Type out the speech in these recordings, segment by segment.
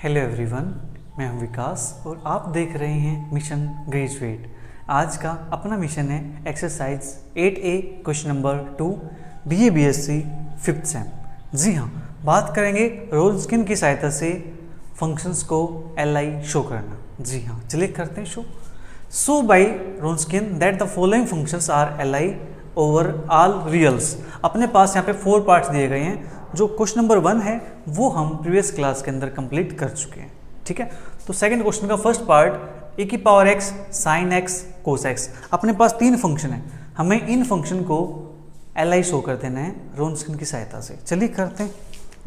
Hello everyone, मैं हूं विकास और आप देख रहे हैं मिशन ग्रेजुएट। आज का अपना मिशन है exercise 8A question number 2 BA BSc 5th sem. जी हाँ, बात करेंगे रोनस्किन की सहायता से फंक्शंस को LI शो करना। जी हाँ, चलिए करते हैं show. So by Wronskian that the following functions are LI over all reals. अपने पास यहाँ पे 4 पार्ट्स दिए गए हैं। जो क्वेश्चन नंबर 1 है वो हम प्रीवियस क्लास के अंदर कंप्लीट कर चुके हैं। ठीक है, तो सेकंड क्वेश्चन का फर्स्ट पार्ट e की power x sin x cos x। अपने पास 3 फंक्शन है, हमें इन फंक्शन को LI शो कर देना है रोनस्किन की सहायता से। चलिए करते हैं,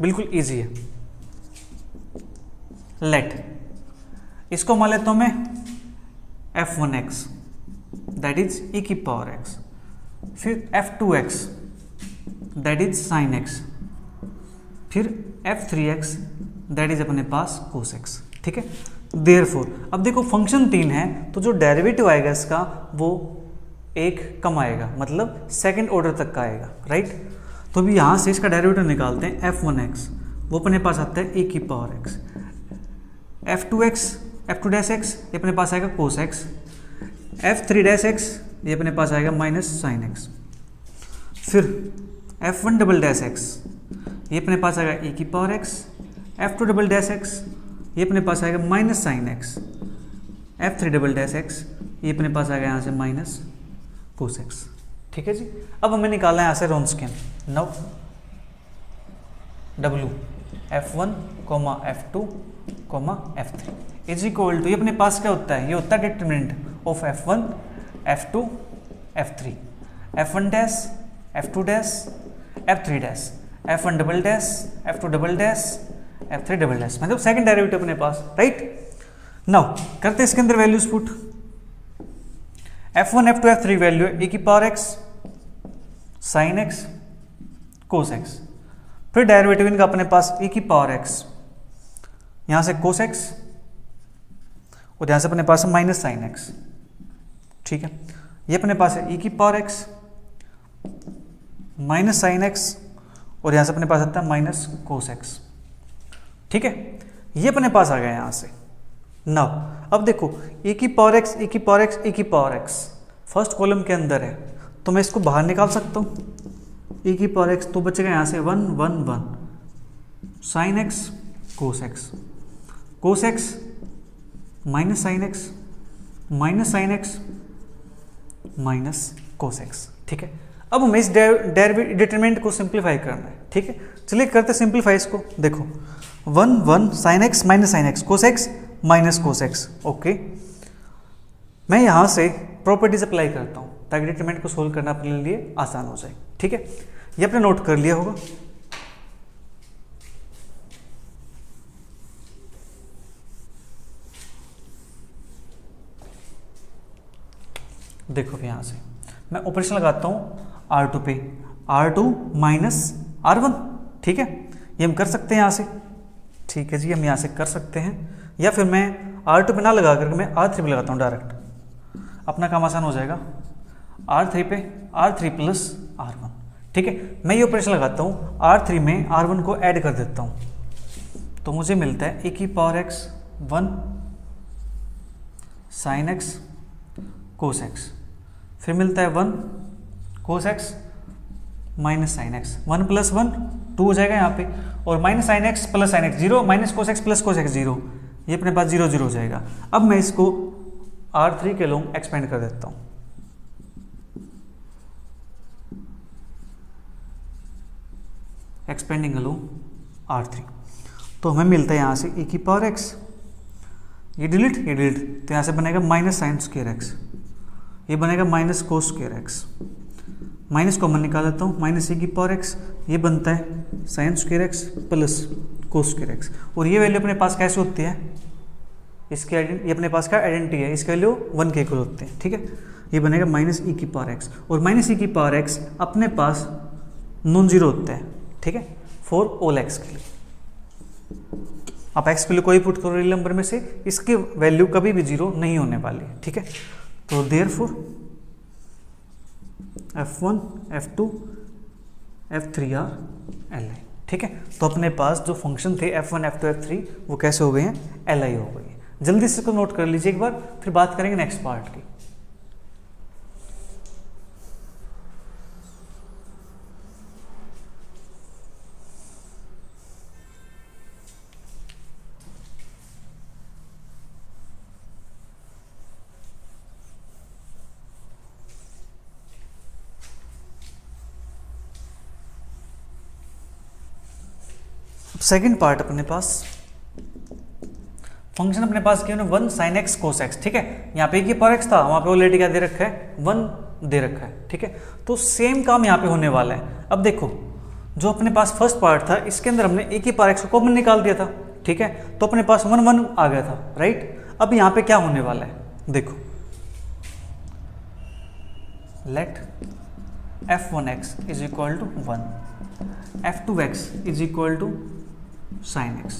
बिल्कुल इजी है। लेट इसको मान लेता हूं मैं f1x दैट इज e की पावर x, फिर f2x that is sin x, फिर f3x दैट इज अपने पास cos x। ठीक है, देयरफॉर अब देखो फंक्शन 3 है तो जो डेरिवेटिव आएगा इसका वो 1 कम आएगा, मतलब सेकंड ऑर्डर तक का आएगा, राइट। तो अभी यहाँ से इसका डेरिवेटिव निकालते हैं। f1x वो अपने पास आता है e की पावर x, f2x f2-x ये अपने पास आएगा cos x, f3-x ये अपने पास आएगा माइनस sin x, फिर f1-x ये अपने पास आएगा e की पावर x, f2-x ये अपने पास आएगा माइनस साइन x, f3-x ये अपने पास आएगा यहाँ से माइनस cos x। ठीक है जी, अब हमें निकालना है यहाँ से Wronskian. Now w f1, f2, f3 is equal to, ये अपने पास क्या होता है, ये होता है determinant of f1, f2, f3, f1-, f2-, f3-, f1-, f2-, f3-, मतलब सेकंड डेरिवेटिव अपने पास, राइट। नाउ करते हैं इसके अंदर values put. f1, f2, f3 value है e की power x sin x cos x, फिर डेरिवेटिव इनका अपने पास e की पावर x, यहां से cos x और यहां से अपने पास माइनस sin x। ठीक है, ये अपने पास है e की power x minus sin x और यहां से अपने पास आता है माइनस cos x। ठीक है, ये अपने पास आ गया यहां से। नाउ अब देखो e की पावर x, e की पावर x, e की पावर x फर्स्ट कॉलम के अंदर है तो मैं इसको बाहर निकाल सकता हूं। e की पावर x तो बचेगा यहां से 1 1 1 sin x cos x, cos x minus sin x minus sin x minus cos x। ठीक है, अब हमें इस डिटरमिनेंट को सिंप्लीफाई करना है। ठीक है, चलिए करते सिंप्लीफाई इसको। देखो 1 1 sin x minus sin x cos x minus cos x। Okay, मैं यहां से प्रॉपर्टीज अप्लाई करता हूं ताकि डिटरमिनेंट को सोल्व करना अपने लिए आसान हो जाए। ठीक है, ये आपने नोट कर लिया होगा। देखो यहां से मैं ऑपरेशन लगाता हूं R2 पे, R2 माइनस R1। ठीक है, ये हम कर सकते हैं यहाँ से। ठीक है जी, हम यहाँ से कर सकते हैं, या फिर मैं R2 पे ना लगा करके मैं R3 पे लगाता हूँ डायरेक्ट, अपना काम आसान हो जाएगा। R3 पे R3 प्लस R1। ठीक है, मैं ये ऑपरेशन लगाता हूँ, R3 में R1 को ऐड कर देता हूँ तो मुझे मिलता है e की power x 1 sin x cos x, फिर मिलता है 1 cos x minus sine x, 1 plus 1 2 हो जाएगा यहाँ पे, और minus sine x plus sine x 0, minus cos x plus cos x 0, ये अपने पास 0 0 हो जाएगा। अब मैं इसको R3 के लोग एक्सपेंड कर देता हूँ। एक्सपेंडिंग अलोंग R3 तो हमें मिलता है यहाँ से e की पावर x, ये डिलीट तो यहाँ से बनेगा माइनस साइन स्क्वायर x, ये बनेगा minus cos square x, minus common निकाल लेता हूँ, माइनस e की पावर x ये बनता है sign square x plus cos square x, और ये वैल्यू अपने पास कैसे होती है, इसकी ये अपने पास का आइडेंटिटी है, इसकी वैल्यू 1 के इक्वल होती है। ठीक है, ये बनेगा माइनस e की पावर x, और माइनस e की पावर x अपने पास नॉन जीरो होता है। ठीक है, फॉर ऑल x के लिए आप x के लिए कोई पुट करो रियल नंबर में से, इसकी वैल्यू कभी भी 0 नहीं होने वाली। ठीक है, तो therefore f1 f2 f3 are LI। ठीक है। तो अपने पास जो फंक्शन थे f1 f2 f3 वो कैसे हो गए हैं, li हो गई है। जल्दी से इसको नोट कर लीजिए एक बार, फिर बात करेंगे नेक्स्ट पार्ट की। सेकेंड पार्ट अपने पास फंक्शन अपने पास क्या है, 1 sin x cos x, ठीक है। यहाँ पे e x था, वहां पे ऑलरेडी क्या दे रखा है, 1 दे रखा है, ठीक है। तो सेम काम यहाँ पे होने वाला है। अब देखो जो अपने पास फर्स्ट पार्ट था इसके अंदर हमने e x को कॉमन निकाल दिया था, ठीक है। तो अपने पास 1 1 आ गया था, राइट। अब यहाँ पे क्या होने वाला है, देखो let f1x is equal to 1, f2x is equal to sin x,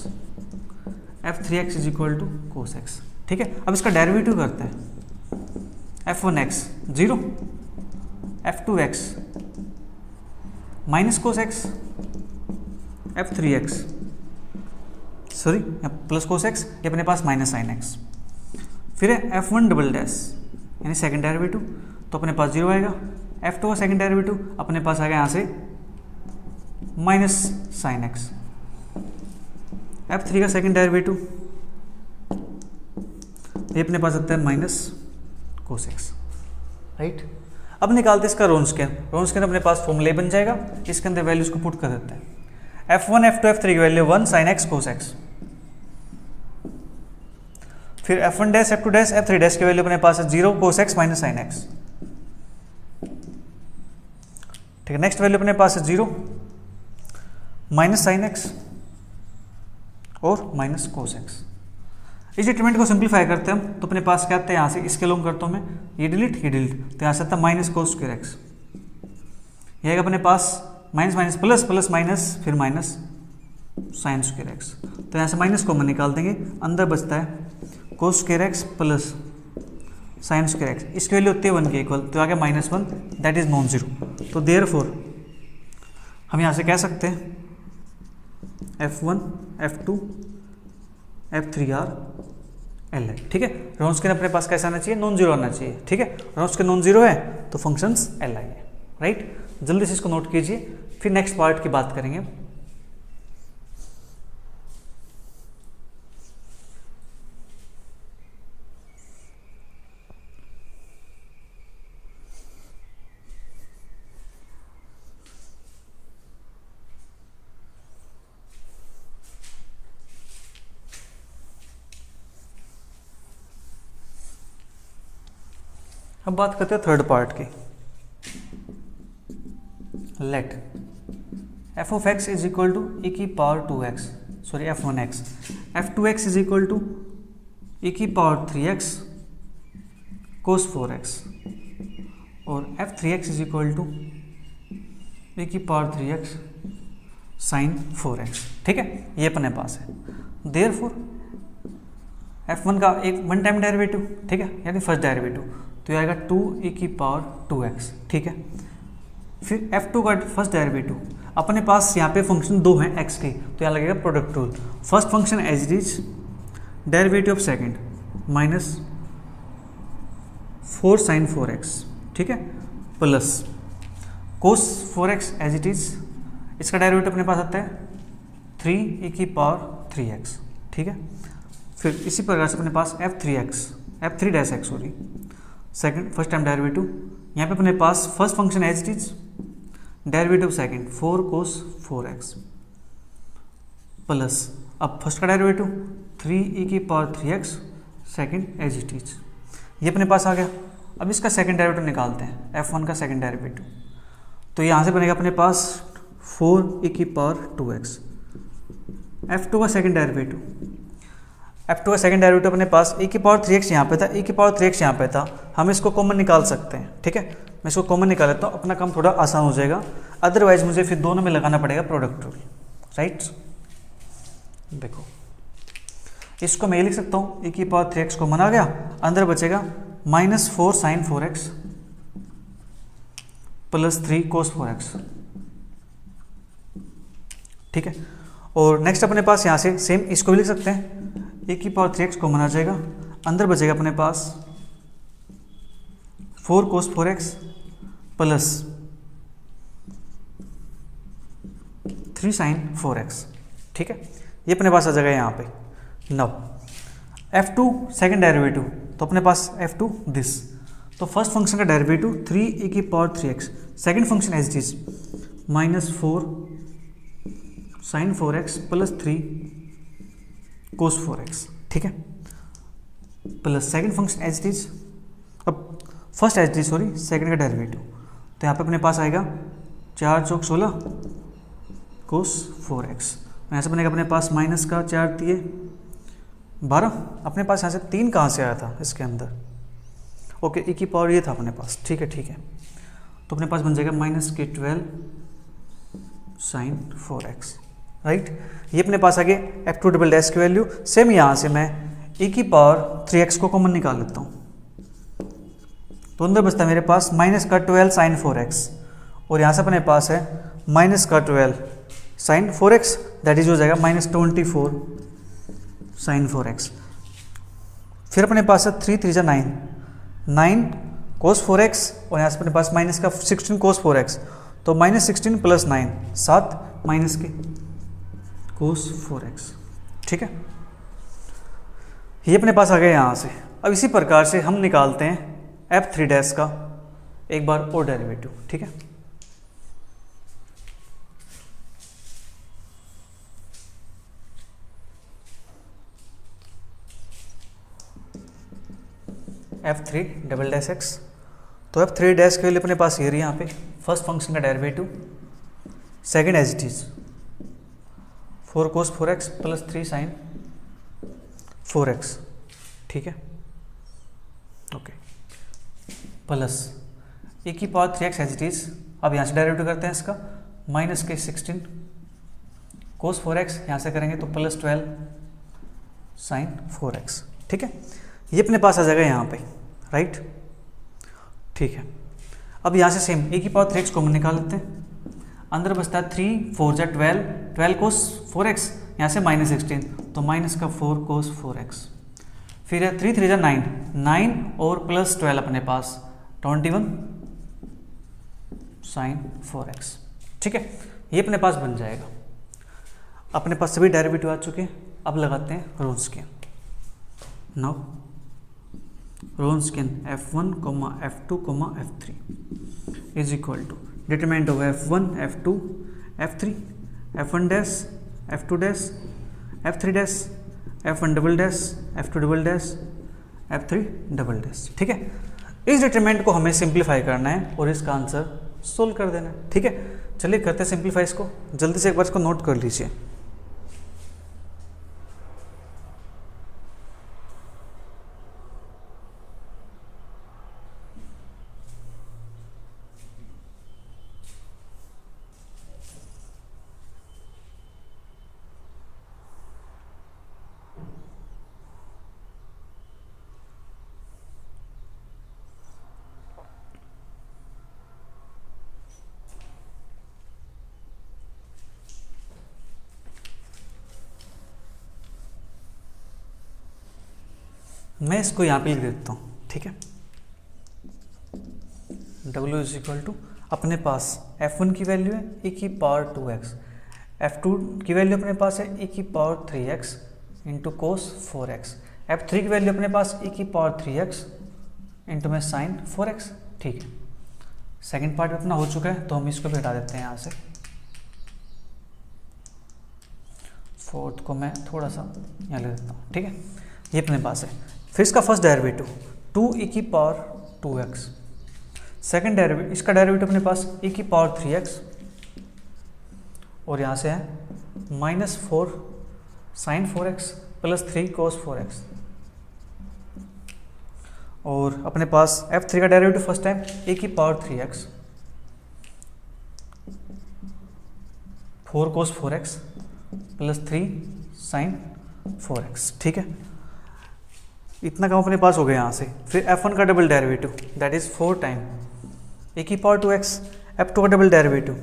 f3x is equal to cos x, ठीक है। अब इसका डेरिवेटिव करते हैं, f1x 0, f2x minus cos x, f3x sorry plus cos x, ये अपने पास माइनस sin x। फिर है f1 डबल डैश यानी सेकंड डेरिवेटिव, तो अपने पास 0 आएगा। f2 का सेकंड डेरिवेटिव अपने पास आ गया यहाँ से माइनस sin x, f3 का सेकंड डेरिवेटिव ये अपने पास आता है माइनस cos x, राइट। अब निकालते हैं इसका रोन्सकियन। रोन्सकियन अपने पास फॉर्मूला बन जाएगा, इसके अंदर वैल्यूज को पुट कर देते हैं। f1 f2 f3 की value 1 sin x cos x, फिर f1 dash f2 dash f3 dash की वैल्यू अपने पास है 0 cos x minus sin x, ठीक है। नेक्स्ट वैल्यू अपने पास है 0 माइनस sin x और माइनस cos x। इस डिटरमिनेंट को सिंप्लीफाई करते हैं हम, तो अपने पास क्या आता है, यहाँ से इसके लॉन्ग करता हूँ मैं, ये डिलीट ये डिलीट, तो यहाँ से आता है माइनस cos स्क्वायर x, ये आएगा अपने पास minus minus plus plus minus फिर माइनस साइन स्क्वायर x। तो यहाँ से माइनस कॉमन निकाल देंगे, अंदर बचता है cos square x plus sign square x, इसकी वैल्यू होती है 1 के इक्वल, तो आ गया -1 दैट इज नॉन जीरो। तो देयरफॉर हम यहाँ से कह सकते हैं f1 f2 f3 are li, ठीक है। रोन्सकियन अपने पास कैसा आना चाहिए, नॉन जीरो आना चाहिए, ठीक है। रोन्सकियन नॉन जीरो है तो फंक्शंस li है, राइट। जल्दी से इसको नोट कीजिए, फिर नेक्स्ट पार्ट की बात करेंगे। अब बात करते हैं थर्ड पार्ट की। Let f of x is equal to e की power 2x, sorry f1x, f2x is equal to e की पावर 3x cos 4x और f3x is equal to e की पावर 3x sin 4x, ठीक है। ये अपने पास है। देयरफॉर f1 का एक वन टाइम डेरिवेटिव, ठीक है, यानी फर्स्ट डेरिवेटिव, तो ये आएगा 2e की पावर 2x, ठीक है। फिर f2 का फर्स्ट डेरिवेटिव, अपने पास यहाँ पे फंक्शन दो हैं x के, तो यहाँ लगेगा product rule. First function as it is derivative of second minus 4 sin 4x, ठीक है, plus cos 4x as it is, इसका डेरिवेटिव अपने पास आता है 3e की पावर 3x, ठीक है। फिर इसी प्रकार से अपने पास f3 dash x sorry second first time derivative, यहाँ पे अपने पास first function as it is derivative second 4 cos 4x plus अब फर्स्ट का डेरिवेटिव 3e की power 3x second as it is, ये अपने पास आ गया। अब इसका सेकंड डेरिवेटिव निकालते हैं, f1 का सेकंड डेरिवेटिव, तो यहाँ से बनेगा अपने पास 4e की पावर 2x। f2 का सेकंड डेरिवेटिव, f2 का सेकंड डेरिवेटिव अपने पास e की पावर 3x यहाँ पे था, e की पावर 3x यहाँ पे था, हम इसको कॉमन निकाल सकते हैं, ठीक है। मैं इसको कॉमन निकाल लेता हूँ, अपना काम थोड़ा आसान हो जाएगा, अदरवाइज मुझे फिर दोनों में लगाना पड़ेगा प्रोडक्ट रूल, राइट। देखो इसको मैं ये लिख सकता हूँ, e की पावर 3x कॉमन आ गया, अंदर बचेगा -4 sin 4x plus 3 cos 4x, ठीक है। और नेक्स्ट अपने पास यहाँ से सेम इसको भी लिख सकते हैं, ए की पावर 3x कॉमन आ जाएगा, अंदर बचेगा अपने पास 4 cos 4x plus 3 sin 4x, ठीक है। ये अपने पास आ जाएगा यहाँ पे। नाउ f2 सेकेंड डेरिवेटिव, तो अपने पास f2 दिस, तो फर्स्ट फंक्शन का डेरिवेटिव 3 e की power 3x, second function as it is -4 sin 4x plus 3 cos 4x, ठीक है, plus second function as it is, अब first as it is sorry second का डेरिवेटिव, तो यहाँ पे अपने पास आएगा 4 चौक 16 cos 4x, यहाँ से बनेगा अपने पास माइनस का 4 दिए 12, अपने पास यहाँ से 3 कहाँ से आया था इसके अंदर, ओके e की पावर ये था अपने पास, ठीक है ठीक है, तो अपने पास बन जाएगा -12 sin 4x, राइट। ये अपने पास आ गए f2 डबल डैश की वैल्यू। सेम यहाँ से मैं e की पावर 3x को कॉमन निकाल लेता हूँ, तो अंदर बचता है मेरे पास -12 sin 4x, और यहाँ से अपने पास है -12 sin 4x, दैट इज हो जाएगा -24 sin 4x। फिर अपने पास है 3 3 9 cos 4x, और यहाँ से अपने पास माइनस का 16 cos 4x, तो -16 प्लस 9 7 माइनस के cos 4x, ठीक है। ये अपने पास आ गया यहाँ से। अब इसी प्रकार से हम निकालते हैं f3 डैश का एक बार और डेरिवेटिव, ठीक है। f3 डबल डैश x, तो f3 डैश के लिए अपने पास ये रही यहाँ पे फर्स्ट फंक्शन का derivative, second as it is 4 cos 4x plus 3 sin 4x, ठीक है, ओके, प्लस e की power 3x as it is, अब यहाँ से डेरिवेटिव करते हैं इसका, माइनस के 16 cos 4x, यहाँ से करेंगे तो प्लस 12 sin 4x, ठीक है। ये अपने पास आ जाएगा यहाँ पे, राइट, ठीक है। अब यहाँ से सेम e की पावर 3x कॉमन निकाल लेते हैं, अंदर बचता है 3 4 जा 12 cos 4x, यहाँ से -16, तो माइनस का 4 cos 4x, फिर है 3 3 जा 9 और प्लस 12 अपने पास 21 sin 4x, ठीक है। ये अपने पास बन जाएगा। अपने पास सभी डेरिवेटिव आ चुके हैं, अब लगाते हैं Wronskian. Now Wronskian f1, f2, f3 is equal to determinant of f1, f2, f3, f1 dash, f2 dash, f3 dash, f1 double dash, f2 double dash, f3 double dash, ठीक है। इस डिटरमिनेंट को हमें सिंप्लीफाई करना है और इसका answer solve कर देना है, ठीक है। चलिए करते हैं सिंप्लीफाई इसको, जल्दी से एक बार इसको नोट कर लीजिए। मैं इसको यहाँ पे लिख देता हूँ, ठीक है। W इज इक्वल टू, अपने पास f1 की वैल्यू है e की पावर 2x, f2 की वैल्यू अपने पास है e की power 3x into cos 4x, f3 की वैल्यू अपने पास e की पावर 3x इंटू में साइन 4x, ठीक है। सेकेंड पार्ट अपना हो चुका है, तो हम इसको भी हटा देते हैं यहाँ से। फोर्थ को मैं थोड़ा सा यहाँ ले देता हूँ, ठीक है। ये अपने पास है। फिर इसका फर्स्ट डेरिवेटिव 2e की पावर 2x, सेकेंड डेरिवेटिव, इसका डेरिवेटिव अपने पास e की पावर 3x, और यहाँ से है -4 sin 4x plus 3 cos 4x, और अपने पास f3 का डेरिवेटिव फर्स्ट टाइम e की power 3x 4 cos 4x plus 3 sin 4x, ठीक है। इतना काम अपने पास हो गया यहाँ से। फिर f1 का double derivative that is 4 time e की पावर 2x, f2 का डबल डेरिवेटिव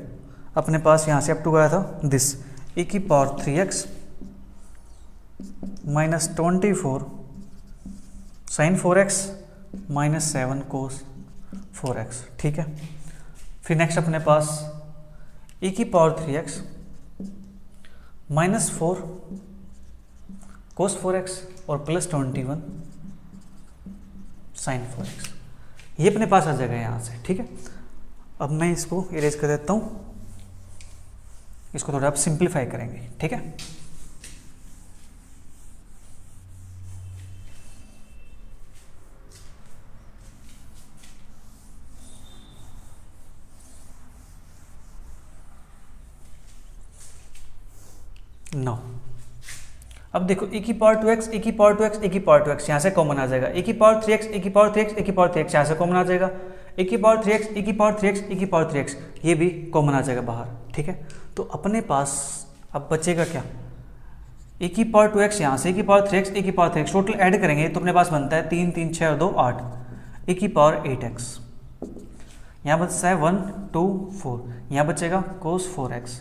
अपने पास यहाँ से f2 का आया था दिस ई की power 3x minus 24 sine 4x minus 7 cos 4x, ठीक है। फिर नेक्स्ट अपने पास ई की power 3x minus 4 cos 4x और प्लस 21 साइन 4x, ये अपने पास आ जाएगा यहाँ से, ठीक है। अब मैं इसको इरेज कर देता हूँ, इसको थोड़ा आप सिंप्लीफाई करेंगे, ठीक है। नो, अब देखो e की पावर 2x, e की पावर 2x, e की पावर 2x यहाँ से कॉमन आ जाएगा, e की पावर 3x, e की पावर 3x, e की पावर 3x यहाँ से कॉमन आ जाएगा, e की पावर 3x, e की पावर 3x, e की पावर 3x ये भी कॉमन आ जाएगा बाहर, ठीक है। तो अपने पास अब बचेगा क्या, e की पावर 2x यहाँ से, e की पावर 3x, e की पावर 3x टोटल ऐड करेंगे तो अपने पास बनता है 3 3 6 और 2 8, e की पावर 8x, यहाँ बचता है 1 2 4, यहाँ बचेगा cos 4x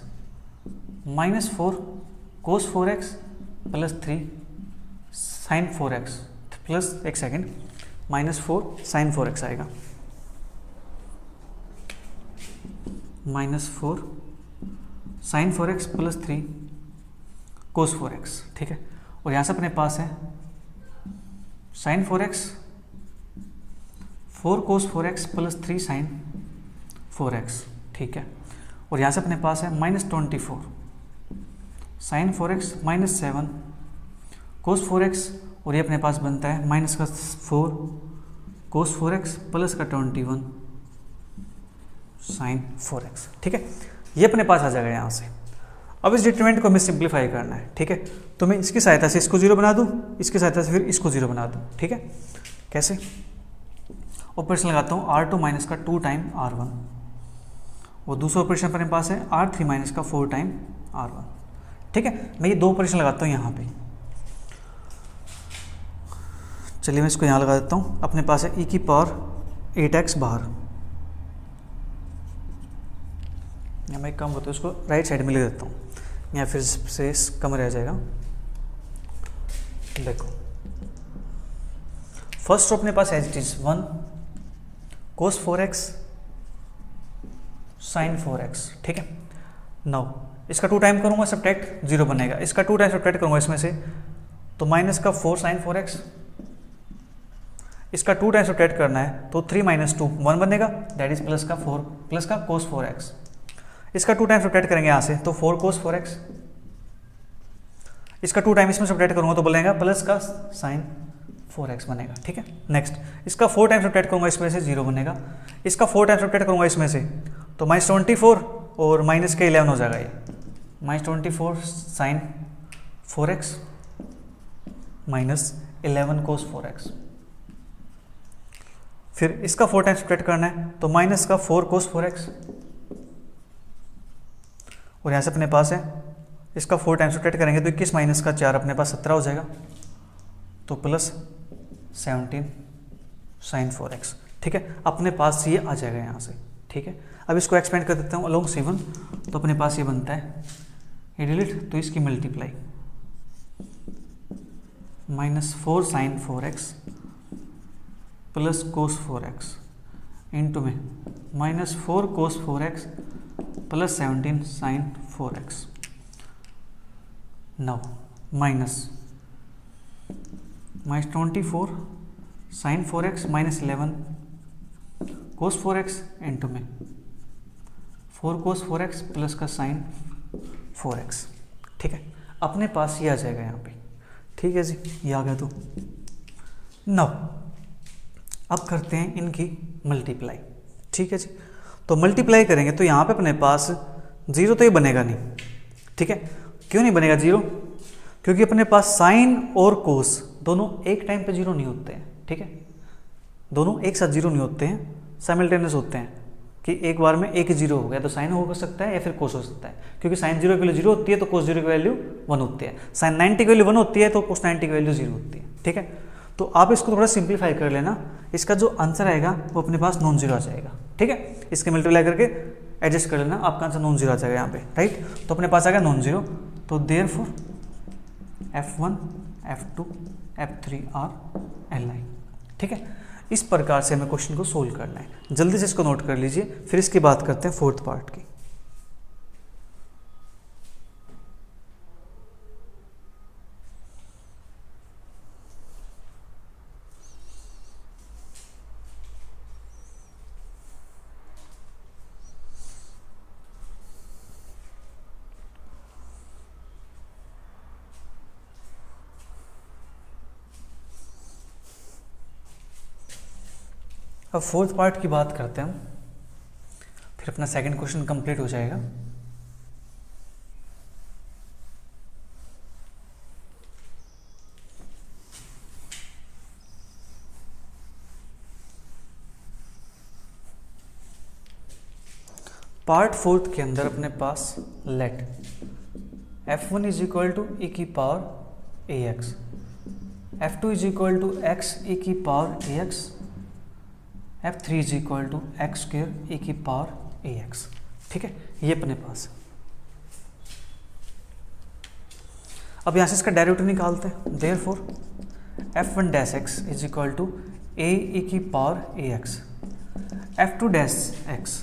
minus 4 cos 4x plus 3 sine 4x plus एक सेकेंड माइनस 4 साइन 4x आएगा, माइनस 4 साइन 4x प्लस 3 कोस 4x, ठीक है। और यहाँ से अपने पास है sign 4x 4 cos 4x plus 3 sine 4x, ठीक है। और यहाँ से अपने पास है minus 24 sine 4x minus 7 cos 4x और ये अपने पास बनता है माइनस का 4 कोस 4x प्लस का 21 साइन 4x, ठीक है। ये अपने पास आ जाएगा यहाँ से। अब इस डिटरमिनेंट को हमें सिंप्लीफाई करना है, ठीक है। तो मैं इसकी सहायता से इसको 0 बना दूँ, इसकी सहायता से फिर इसको 0 बना दूँ, ठीक है। कैसे, ऑपरेशन लगाता हूँ R2 माइनस का 2 टाइम R1 और दूसरा ऑपरेशन अपने पास है R3 माइनस का 4 टाइम R1, ठीक है। मैं ये 2 ऑपरेशन लगाता हूँ यहाँ पे, चलिए मैं इसको यहाँ लगा देता हूँ। अपने पास है e की पावर 8x बाहर, या मैं एक काम करता हूँ इसको राइट साइड में ले देता हूँ, या फिर से कम रह जाएगा। देखो फर्स्ट अपने पास as it is 1 cos 4x sine 4x, ठीक है। नाउ इसका 2 टाइम करूंगा सब्ट्रैक्ट 0 बनेगा, इसका 2 टाइम सब्ट्रैक्ट करूंगा इसमें से तो माइनस का 4 साइन 4x, इसका 2 टाइम सब्ट्रैक्ट करना है तो 3 माइनस 2 1 बनेगा, दैट इज प्लस का 4 प्लस का कोस 4x, इसका 2 टाइम सब्ट्रैक्ट करेंगे यहाँ से तो 4 कोस 4x, इसका 2 टाइम इसमें सब्ट्रैक्ट करूंगा तो बनेगा प्लस का साइन 4x बनेगा, ठीक है। नेक्स्ट इसका 4 टाइम सब्ट्रैक्ट करूंगा इसमें से 0 बनेगा, इसका 4 टाइम सब्ट्रैक्ट करूंगा इसमें से तो माइनस 24 और माइनस के 11 हो जाएगा, ये minus 24 sine 4x minus 11 cos 4x। फिर इसका 4 टाइम सब्ट्रैक्ट करना है तो माइनस का 4 कोस 4x और यहाँ से अपने पास है इसका 4 टाइम सब्ट्रैक्ट करेंगे तो 21 माइनस का 4 अपने पास 17 हो जाएगा, तो प्लस 17 साइन 4x, ठीक है। अपने पास ये आ जाएगा यहाँ से, ठीक है। अब इसको एक्सपेंड कर देता हूँ अलोंग C1 तो अपने पास ये बनता है ये डिलीट तो इसकी multiply minus 4 sine 4x plus cos 4x into में minus 4 cos 4x plus 17 sine 4x। Now minus 24 sine 4x minus 11 cos 4x into में 4 कोस 4x प्लस का साइन 4x, ठीक है। अपने पास ये आ जाएगा यहाँ पे, ठीक है जी, ये आ गया। तो नाउ अब करते हैं इनकी मल्टीप्लाई, ठीक है जी। तो मल्टीप्लाई करेंगे तो यहाँ पे अपने पास 0 तो ये बनेगा नहीं, ठीक है। क्यों नहीं बनेगा 0? क्योंकि अपने पास साइन और कोस दोनों एक टाइम पे 0 नहीं होते हैं, ठीक है। दोनों एक साथ 0 नहीं होते हैं, साइमल्टेनियस होते हैं कि एक बार में एक 0 हो गया तो साइन हो सकता है या फिर कोस हो सकता है। क्योंकि साइन 0 की वैल्यू 0 होती है तो कोस 0 की वैल्यू 1 होती है, साइन 90 की वैल्यू 1 होती है तो कोस 90 की वैल्यू 0 होती है, ठीक है। तो आप इसको थोड़ा सिंप्लीफाई कर लेना, इसका जो आंसर आएगा वो अपने पास नॉन जीरो आ जाएगा, ठीक है। इसके मल्टीप्लाई करके एडजस्ट कर लेना, आपका आंसर नॉन जीरो आ जाएगा यहाँ पे, राइट। तो अपने पास आ गया नॉन जीरो, तो therefore F1 F2 F3 are Li, ठीक है। इस प्रकार से हमें क्वेश्चन को सोल्व करना है। जल्दी से इसको नोट कर लीजिए, फिर इसकी बात करते हैं फोर्थ पार्ट की। अब फोर्थ पार्ट की बात करते हैं हम, फिर अपना सेकंड क्वेश्चन कंप्लीट हो जाएगा। पार्ट फोर्थ के अंदर अपने पास let F1 is equal to e की power ax, F2 is equal to x e की power ax, F3 is equal to x square e की पावर ax, ठीक है। ये अपने पास है। अब यहाँ से इसका डेरिवेटिव निकालते हैं। Therefore F1 dash x is equal to a e की power ax, F2 dash x,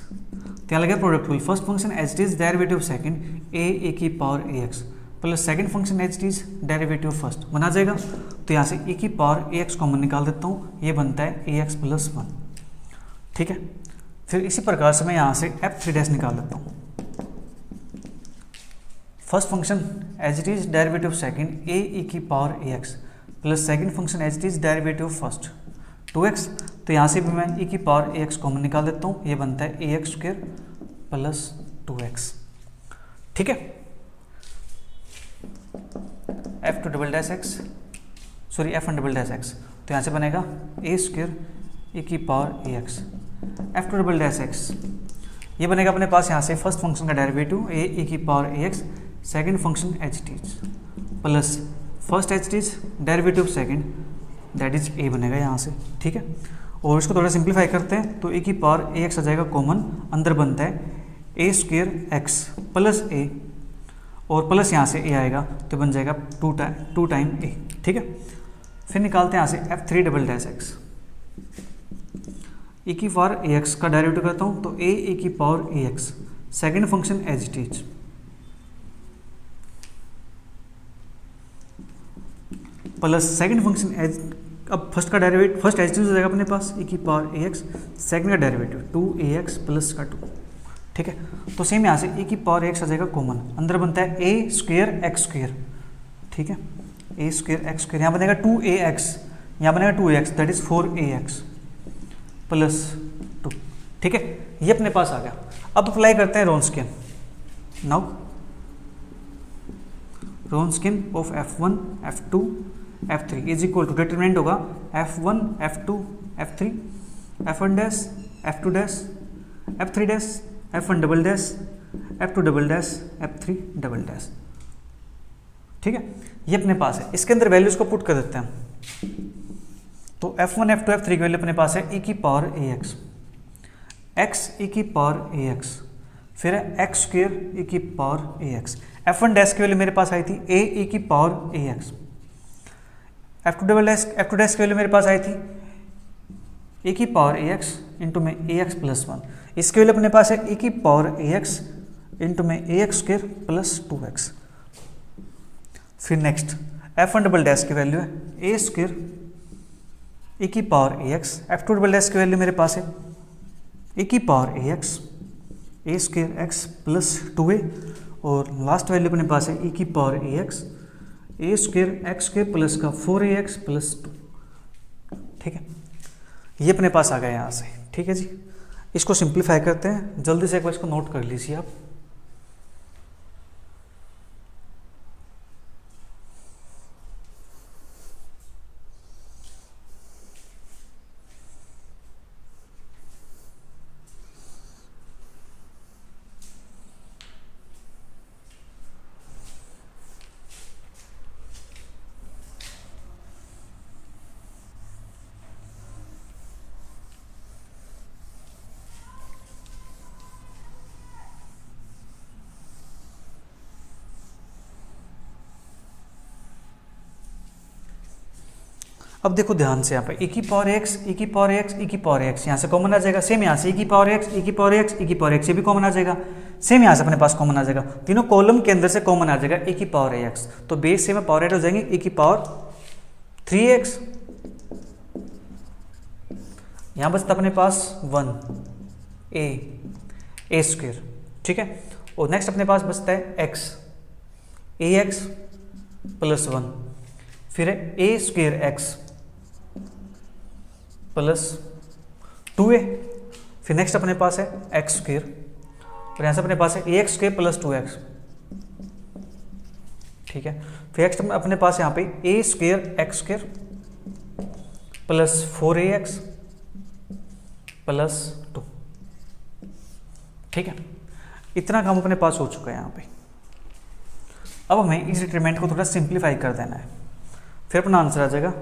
तो यहाँ लगे प्रोडक्ट रूल, फर्स्ट फंक्शन एच डी is derivative second a e की power ax plus second function एच डी इज डेरिवेटिव फर्स्ट, बना जाएगा। तो यहाँ से e की पावर ax कॉमन निकाल देता हूँ, ये बनता है ax प्लस 1, ठीक है। फिर इसी प्रकार से मैं यहाँ से F3 डैश निकाल लेता हूँ। फर्स्ट फंक्शन एच डी is derivative second a e की power ax plus second function एच डी इज डेरिवेटिव फर्स्ट 2x, तो यहाँ से भी मैं e की पावर ax कॉमन निकाल देता हूँ, ये बनता है ax स्क्र प्लस 2x, ठीक है। F2 double dash x, sorry F1 double dash x, तो यहाँ से बनेगा a स्क्र e की power ax, F2 double dash x, ये बनेगा अपने पास यहाँ से फर्स्ट फंक्शन का डेरिवेटिव a e की पावर ax, सेकंड फंक्शन एच D plus first H D derivative second that is a बनेगा यहाँ से, ठीक है। और इसको थोड़ा सिंप्लीफाई करते हैं तो a की पावर ax आ जाएगा कॉमन, अंदर बनता है a square x plus a, और प्लस यहाँ से a आएगा तो बन जाएगा 2 टाइम a, ठीक है। फिर निकालते हैं यहाँ से F3 double dash x, e की पावर ax का डेरिवेटिव करता हूँ तो a e की पावर ax, सेकंड फंक्शन एच D plus second function H, अब फर्स्ट का डेरिवेटिव फर्स्ट एच डी हो जाएगा अपने पास e की पावर ax, सेकंड का डेरिवेटिव 2ax प्लस का 2, ठीक है। तो सेम यहाँ से e की पावर ax आ जाएगा कॉमन, अंदर बनता है a स्क्र x स्क्र, ठीक है, a स्क्र x स्क्र, यहाँ बनेगा 2ax, यहाँ बनेगा 2ax that is 4ax plus 2, ठीक है। ये अपने पास आ गया। अब अप्लाई करते हैं Wronskian. Now Wronskian of F1 F2 F3 is equal to, determinant होगा F1 F2 F3 F1 dash F2 dash F3 dash F1 double dash F2 double dash F3 double dash, ठीक है। ये अपने पास है। इसके अंदर वैल्यूज को पुट कर देते हैं। तो F1 F2 F3 की वैल्यू अपने पास है e की पावर ax, x e की पावर ax, फिर है x स्क्र e की पावर ax। F1 डैश की वैल्यू मेरे पास आई थी a e की पावर ax, F2 डैश की वैल्यू मेरे पास आई थी e की पावर ax इंटू में ax प्लस 1, इसकी वैल्यू अपने पास है e की पावर ax इंटू में ax स्क्र प्लस 2x। फिर नेक्स्ट F1 डबल डैश की वैल्यू है a स्क्र e की power ax, F2 double dash की वैल्यू मेरे पास है e की power ax, a square x plus 2a, और लास्ट वैल्यू अपने पास है e की power ax, a square x square plus का 4ax प्लस 2, ठीक है। ये अपने पास आ गया यहाँ से, ठीक है जी। इसको सिंप्लीफाई करते हैं, जल्दी से एक बार इसको नोट कर लीजिए आप। अब देखो ध्यान से यहाँ पे e की पावर x, e की पावर x, e की पावर x यहाँ से कॉमन आ जाएगा, सेम यहाँ से e की पावर x, e की पावर x, e की पावर x ये भी कॉमन आ जाएगा, सेम यहाँ से अपने पास कॉमन आ जाएगा, तीनों कॉलम के अंदर से कॉमन आ जाएगा e की पावर x, तो बेस से में पावर ऐड हो जाएंगे e की पावर 3x, यहाँ बचता अपने पास 1 a स्क्वेयर, ठीक है। और नेक्स्ट अपने पास बचता है x, ax प्लस 1, फिर है a square x plus 2a, फिर नेक्स्ट अपने पास है x स्क्वेयर, और यहाँ से अपने पास है ax स्क्वेयर प्लस 2x, ठीक है। फिर नेक्स्ट अपने पास यहाँ पे a square x square plus 4ax plus 2, ठीक है। इतना काम अपने पास हो चुका है यहाँ पे। अब हमें इस डिटरमिनेंट को थोड़ा सिंप्लीफाई कर देना है, फिर अपना आंसर आ जाएगा।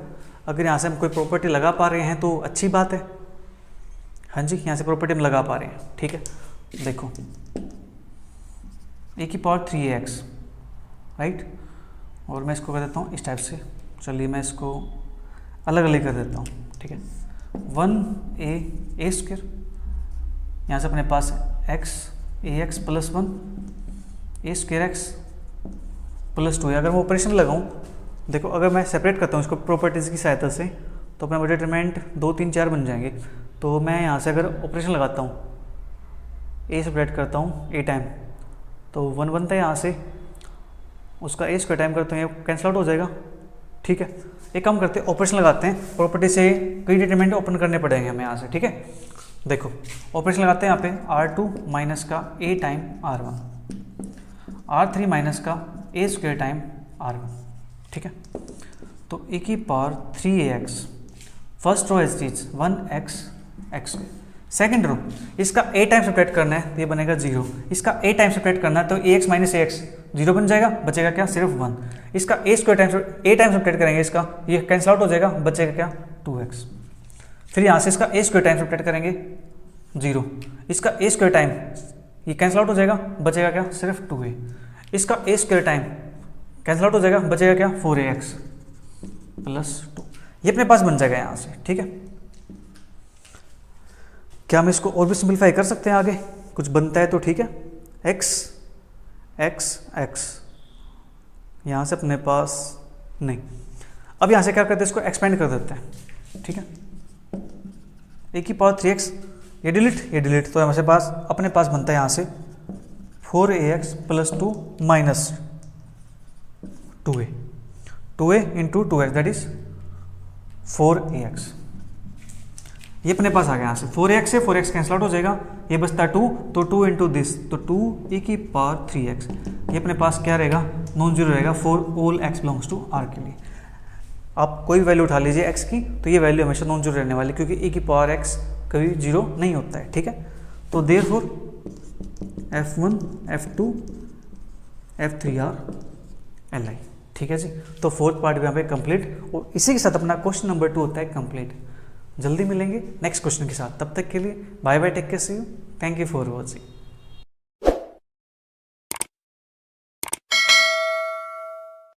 अगर यहाँ से हम कोई प्रॉपर्टी लगा पा रहे हैं तो अच्छी बात है, हाँ जी, यहाँ से प्रॉपर्टी हम लगा पा रहे हैं, ठीक है। देखो a की पावर 3ax, राइट, और मैं इसको कर देता हूँ इस टाइप से, चलिए मैं इसको अलग अलग कर देता हूँ, ठीक है। 1a स्क्वेयर, यहाँ से अपने पास x ax plus 1 a square x plus 2। अगर मैं ऑपरेशन लगाऊँ, देखो अगर मैं सेपरेट करता हूँ इसको प्रॉपर्टीज़ की सहायता से, तो अपना डिटरमिनेंट 2 3 4 बन जाएंगे। तो मैं यहाँ से अगर ऑपरेशन लगाता हूँ, a सेपरेट करता हूँ a टाइम, तो 1 बनता है यहाँ से, उसका a स्क्वायर टाइम करते हैं, कैंसिल आउट हो जाएगा, ठीक है। एक काम करते हैं, ऑपरेशन लगाते हैं, प्रॉपर्टी से कई डिटरमिनेंट ओपन करने पड़ेंगे हमें यहाँ से, ठीक है। देखो ऑपरेशन लगाते हैं यहाँ पे r2 माइनस का a time r1, r3 minus का a स्क्वायर टाइम r1, ठीक है। तो a की power 3ax, first row as चीज 1x x, सेकेंड रो इसका a टाइम सब्ट्रैक्ट करना है तो ये बनेगा 0, इसका a टाइम सब्ट्रैक्ट करना है तो ax माइनस ax 0 बन जाएगा, बचेगा क्या, सिर्फ 1। इसका a square time a time subtract करेंगे, इसका ये कैंसिल आउट हो जाएगा, बचेगा क्या, 2x। फिर यहाँ से इसका a स्क्वायर टाइम सब्ट्रैक्ट करेंगे 0, इसका a स्क्वायर टाइम ये कैंसिल आउट हो जाएगा, बचेगा क्या, सिर्फ 2a। इसका a square time cancel out हो जाएगा, बचेगा क्या, 4ax प्लस 2, ये अपने पास बन जाएगा यहाँ से, ठीक है। क्या हम इसको और भी सिंपलीफाई कर सकते हैं, आगे कुछ बनता है तो ठीक है। x x x यहाँ से अपने पास नहीं, अब यहाँ से क्या करते हैं, इसको एक्सपेंड कर देते हैं, ठीक है। a की पावर 3x, ये डिलीट, तो हमारे पास अपने पास बनता है यहाँ से 4ax plus 2 minus 2a into 2x that is 4ax, ये अपने पास आ गया यहाँ से 4x से 4x कैंसिल आउट हो जाएगा, ये बचता 2, तो 2 इंटू दिस, तो 2 e की पावर 3x, ये अपने पास क्या रहेगा, नॉन जीरो रहेगा for all x belongs to r के लिए। आप कोई वैल्यू उठा लीजिए x की, तो ये वैल्यू हमेशा नॉन जीरो रहने वाली, क्योंकि e की पावर x कभी जीरो नहीं होता है, ठीक है। तो therefore f1 f2 f3 are li, ठीक है जी। तो फोर्थ पार्ट भी यहाँ पे कंप्लीट, और इसी के साथ अपना क्वेश्चन नंबर 2 होता है कंप्लीट। जल्दी मिलेंगे नेक्स्ट क्वेश्चन के साथ, तब तक के लिए bye bye, take care, see you, thank you for watching.